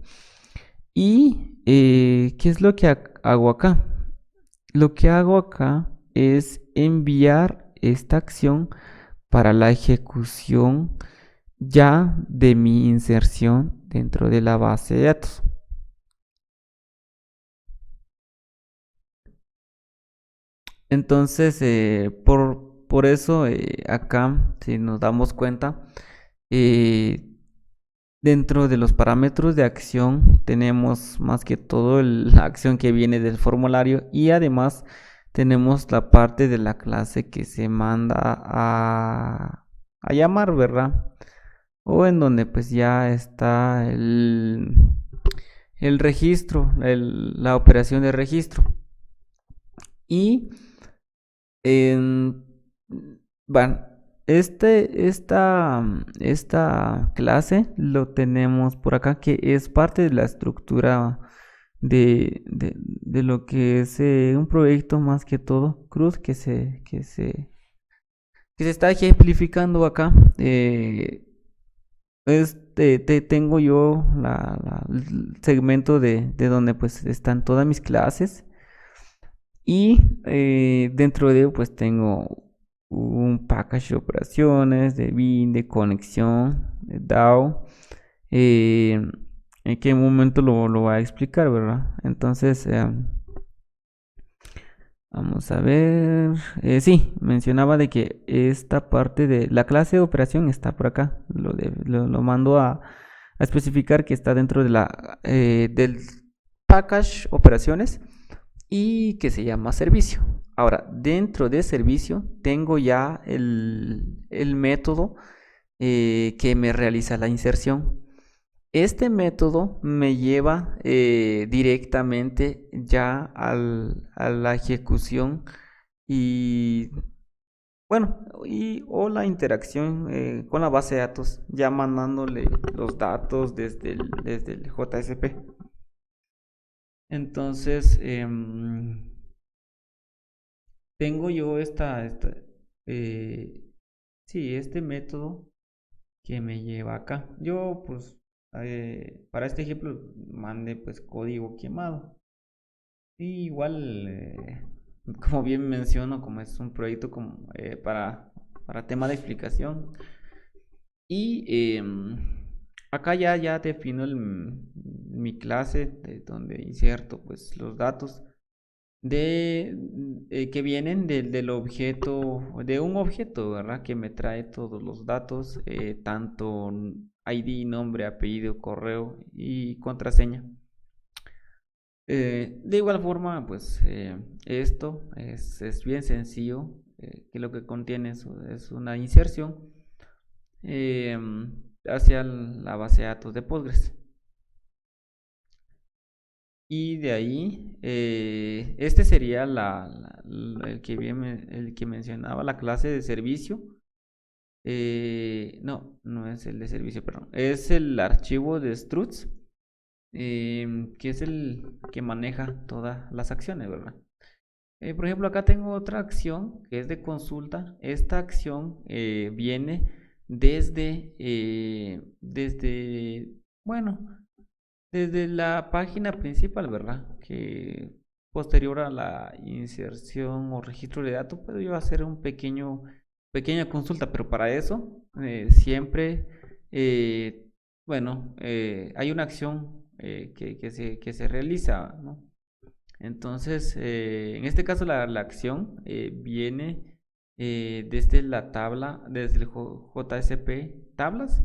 ¿Y qué es lo que hago acá? Lo que hago acá es enviar esta acción para la ejecución ya de mi inserción dentro de la base de datos. Entonces, por eso acá, si nos damos cuenta, dentro de los parámetros de acción tenemos más que todo la acción que viene del formulario, y además tenemos la parte de la clase que se manda a llamar, ¿verdad? O en donde pues ya está el registro, la operación de registro. Y bueno, esta clase lo tenemos por acá, que es parte de la estructura de lo que es un proyecto, más que todo CRUD, que se está ejemplificando acá. tengo yo el segmento de donde pues están todas mis clases y dentro de ello pues tengo un package de operaciones, de bin, de conexión, de DAO. En qué momento lo voy a explicar, ¿verdad? Entonces, vamos a ver. Sí, mencionaba de que esta parte de la clase de operación está por acá. Lo mando a especificar que está dentro de del package operaciones y que se llama servicio. Ahora, dentro de servicio tengo ya el método que me realiza la inserción. Este método me lleva directamente ya a la ejecución y bueno, o la interacción con la base de datos, ya mandándole los datos desde el JSP. Entonces, tengo yo este método que me lleva acá. Yo, pues, para este ejemplo, mandé pues código quemado. Y igual, como bien menciono, como es un proyecto para tema de explicación. Y acá ya defino mi clase, de donde inserto pues los datos que vienen del objeto, de un objeto, ¿verdad? Que me trae todos los datos, tanto ID, nombre, apellido, correo y contraseña. De igual forma, pues esto es bien sencillo, que lo que contiene es una inserción eh, hacia la base de datos de Postgres. Y de ahí, este sería el que mencionaba, la clase de servicio. No es el de servicio, perdón. Es el archivo de struts, que es el que maneja todas las acciones, ¿verdad? Por ejemplo, acá tengo otra acción que es de consulta. Esta acción viene bueno, desde la página principal, ¿verdad? Que posterior a la inserción o registro de datos, puedo yo hacer pequeña consulta, pero para eso siempre, hay una acción que se realiza, ¿no? Entonces, en este caso la acción viene desde la tabla, desde el JSP tablas,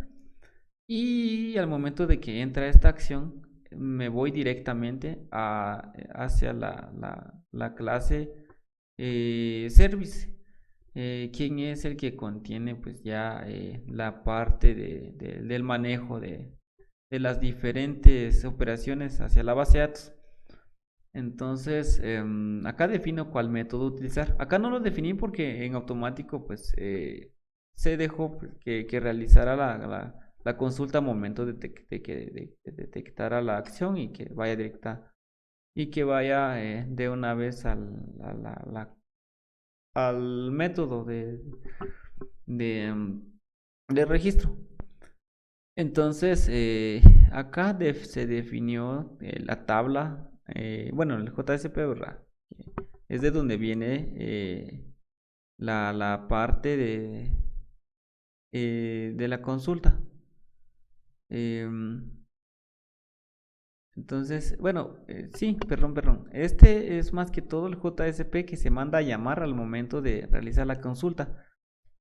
y al momento de que entra esta acción, me voy directamente hacia la clase service, quien es el que contiene pues ya la parte del manejo de las diferentes operaciones hacia la base de datos. Entonces, acá defino cuál método utilizar. Acá no lo definí porque en automático pues se dejó pues, que realizara la consulta al momento de detectara la acción y que vaya directa y que vaya de una vez al método de, em, de registro. Entonces, acá se definió la tabla, el JSP, ¿verdad? Es de donde viene la parte de la consulta. Em, entonces, sí, perdón. Este es más que todo el JSP que se manda a llamar al momento de realizar la consulta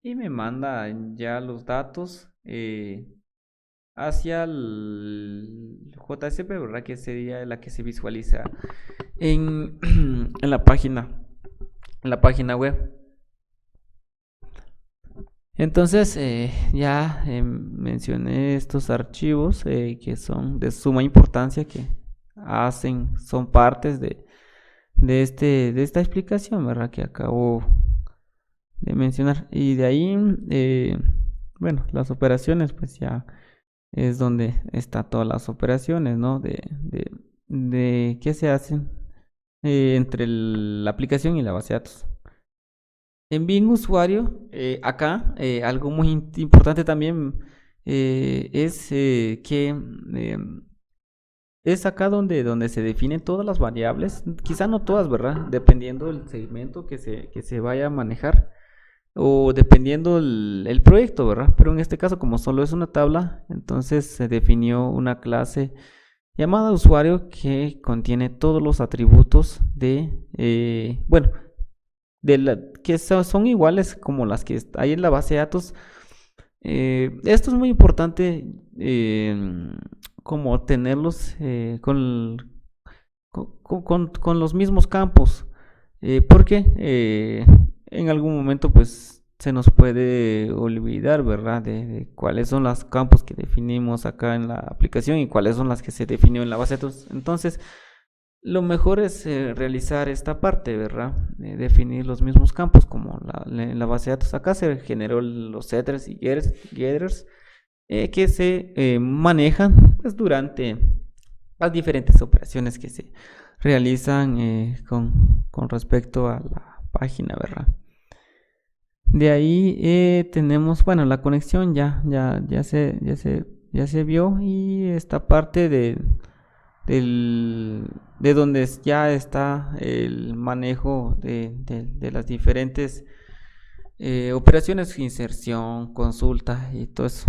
y me manda ya los datos hacia el JSP, ¿verdad? Que sería la que se visualiza en, en la página web. Entonces, ya mencioné estos archivos que son de suma importancia, que son partes de esta explicación, ¿verdad? Que acabo de mencionar. Y de ahí, las operaciones, pues ya es donde está todas las operaciones, ¿no? De qué se hacen entre la aplicación y la base de datos. En bien usuario, acá algo muy importante también es que es acá donde se definen todas las variables, quizá no todas, ¿verdad? Dependiendo del segmento que se vaya a manejar o dependiendo el proyecto, ¿verdad? Pero en este caso, como solo es una tabla, entonces se definió una clase llamada usuario que contiene todos los atributos bueno, que son iguales como las que hay en la base de datos. Esto es muy importante, como tenerlos con los mismos campos, porque en algún momento pues se nos puede olvidar, ¿verdad? De cuáles son los campos que definimos acá en la aplicación y cuáles son las que se definió en la base de datos. Entonces, lo mejor es realizar esta parte, ¿verdad? Definir los mismos campos como en la base de datos. Acá se generó los setters y getters, que se manejan pues, durante las diferentes operaciones que se realizan con respecto a la página, ¿verdad? De ahí tenemos, bueno, la conexión ya se vio, y esta parte de donde ya está el manejo de las diferentes operaciones, inserción, consulta y todo eso.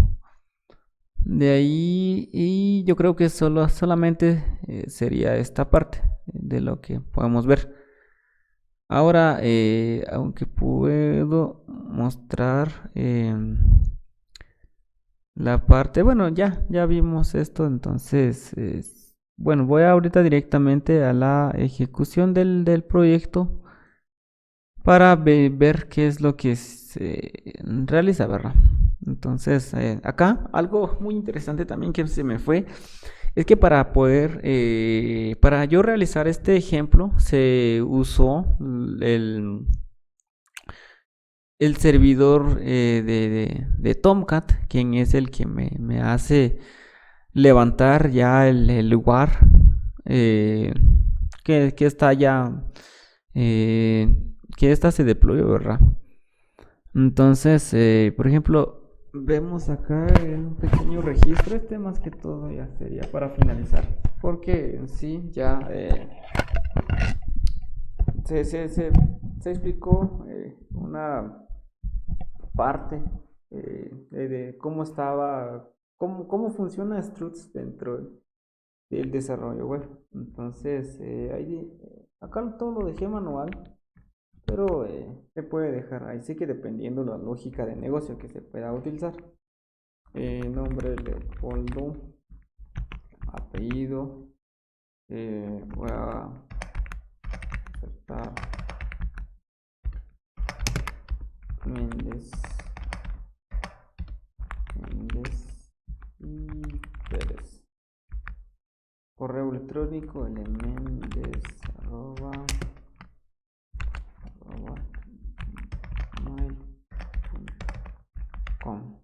De ahí, y yo creo que solamente sería esta parte de lo que podemos ver. Ahora, aunque puedo mostrar la parte, bueno, ya vimos esto, entonces, bueno, voy ahorita directamente a la ejecución del proyecto para ver qué es lo que se realiza, ¿verdad? Entonces, acá algo muy interesante también que se me fue es que para yo realizar este ejemplo se usó el servidor de Tomcat, quien es el que me hace levantar ya el lugar que está ya, que esta se deployó, ¿verdad? Entonces, por ejemplo, vemos acá un pequeño registro. Este más que todo ya sería para finalizar, porque en sí ya se explicó una parte de cómo cómo funciona Struts dentro del desarrollo web. Entonces, acá todo lo dejé manual, pero se puede dejar ahí, sí que dependiendo la lógica de negocio que se pueda utilizar. Nombre Leopoldo, apellido, voy a insertar Méndez y Pérez. Correo electrónico Méndez mail.com.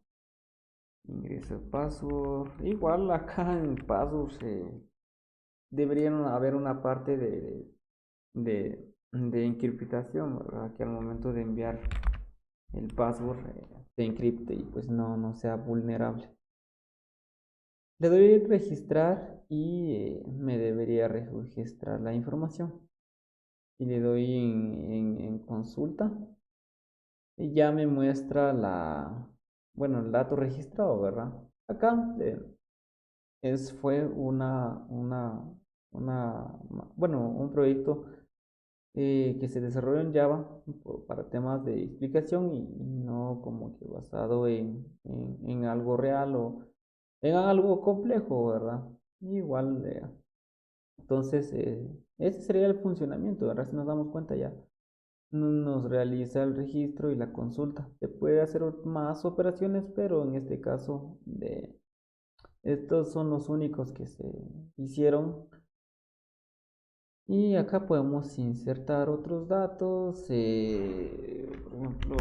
Ingreso password. Igual acá en password deberían haber una parte de encriptación, ¿verdad? Que al momento de enviar el password se encripte y pues no sea vulnerable. Le doy registrar y me debería registrar la información. Y le doy en consulta y ya me muestra bueno, el dato registrado, ¿verdad? Acá fue bueno, un proyecto que se desarrolló en Java para temas de explicación y no como que basado en algo real o en algo complejo, ¿verdad? Igual, entonces, ese sería el funcionamiento, ¿verdad? Si nos damos cuenta ya nos realiza el registro y la consulta. Se puede hacer más operaciones, pero en este caso estos son los únicos que se hicieron. Y acá podemos insertar otros datos, por ejemplo,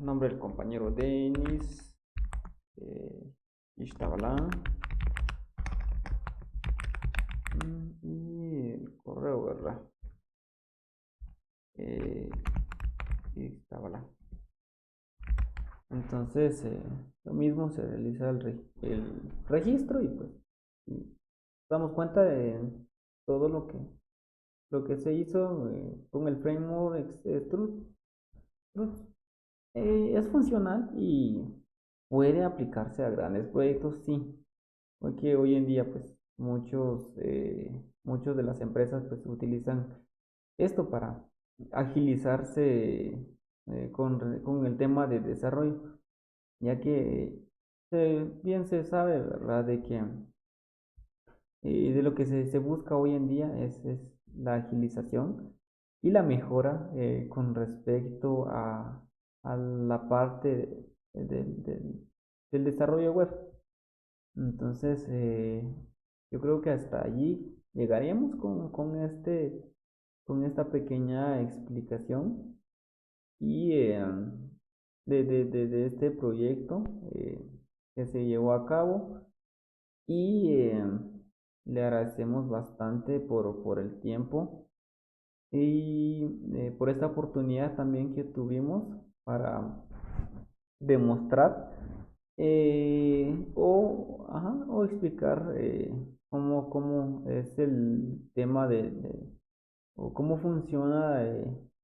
nombre del compañero Denis, Ishtabalán, y el correo, ¿verdad? Ishtabalán. Entonces, lo mismo se realiza el registro y pues y damos cuenta de todo lo que se hizo con el framework Struts. Struts. Es funcional y puede aplicarse a grandes proyectos, sí. Porque hoy en día, pues, muchos de las empresas, pues, utilizan esto para agilizarse con el tema de desarrollo, ya que bien se sabe, ¿verdad?, de que de lo que se busca hoy en día es la agilización y la mejora con respecto a la parte del desarrollo web. Entonces, yo creo que hasta allí llegaríamos con esta pequeña explicación y de este proyecto que se llevó a cabo y le agradecemos bastante por el tiempo y por esta oportunidad también que tuvimos para demostrar o explicar cómo es el tema o cómo funciona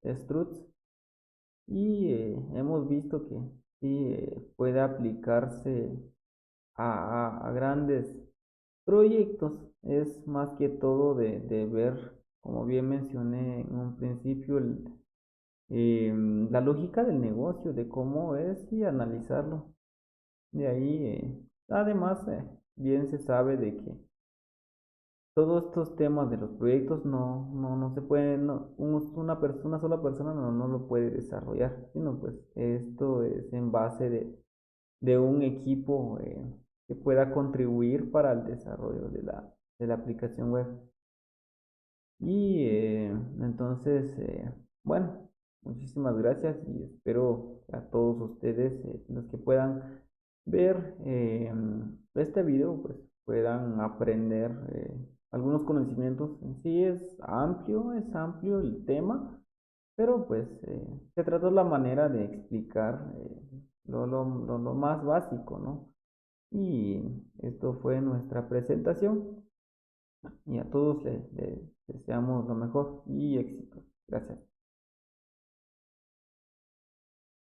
Struts y hemos visto que sí puede aplicarse a grandes proyectos. Es más que todo de ver, como bien mencioné en un principio, la lógica del negocio, de cómo es y analizarlo. De ahí, además, bien se sabe de que todos estos temas de los proyectos no se pueden, una sola persona no lo puede desarrollar, sino pues esto es en base de un equipo que pueda contribuir para el desarrollo de la aplicación web. Y entonces, bueno, muchísimas gracias y espero a todos ustedes, los que puedan ver este video, pues puedan aprender algunos conocimientos. En sí es amplio el tema, pero pues se trató la manera de explicar lo más básico, ¿no? Y esto fue nuestra presentación y a todos les deseamos lo mejor y éxito. Gracias.